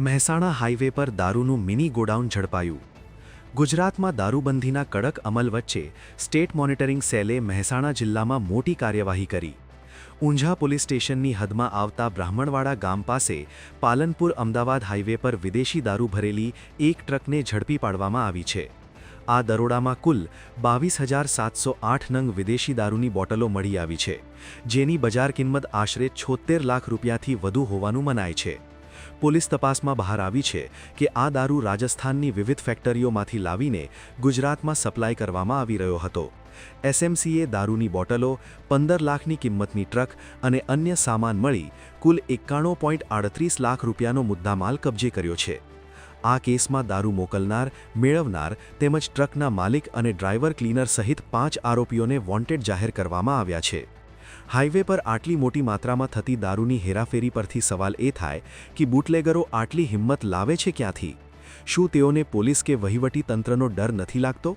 Mehsana highway પર દારૂનું mini godown ઝડપાયું. ગુજરાતમાં દારૂબંધીના કડક અમલ વચ્ચે સ્ટેટ મોનિટરિંગ સેલે મહેસાણા જિલ્લામાં મોટી કાર્યવાહી કરી. ઊંઝા પોલીસ સ્ટેશનની હદમાં આવતા બ્રાહ્મણવાડા ગામ પાસે પાલનપુર અમદાવાદ હાઈવે પર વિદેશી દારૂ ભરેલી એક ટ્રકને ઝડપી પાડવામાં આવી છે. આ દરોડામાં કુલ 22,708 નંગ વિદેશી દારૂની બોટલો મળી આવી છે, જેની બજાર કિંમત આશરે 76 લાખ રૂપિયાથી વધુ હોવાનું મનાય છે. પોલીસ તપાસમાં બહાર આવી છે કે આ દારૂ રાજસ્થાનની વિવિધ ફેક્ટરીઓમાંથી લાવીને ગુજરાતમાં સપ્લાય કરવામાં આવી રહ્યો હતો. એસએમસીએ દારૂની બોટલો, 15 લાખની કિંમતની ટ્રક અને અન્ય સામાન મળી કુલ 91.38 લાખ રૂપિયાનો મુદ્દામાલ કબજે કર્યો છે. આ કેસમાં દારૂ મોકલનાર, મેળવનાર તેમજ ટ્રકના માલિક અને ડ્રાઈવર ક્લીનર સહિત 5 આરોપીઓને વોન્ટેડ જાહેર કરવામાં આવ્યા છે. હાઈવે પર આટલી મોટી માત્રામાં થતી દારૂની હેરાફેરી પરથી સવાલ એ થાય કે બુટલેગરો આટલી હિંમત લાવે છે ક્યાંથી? શું તેઓને પોલીસ કે વહીવટી તંત્રનો ડર નથી લાગતો?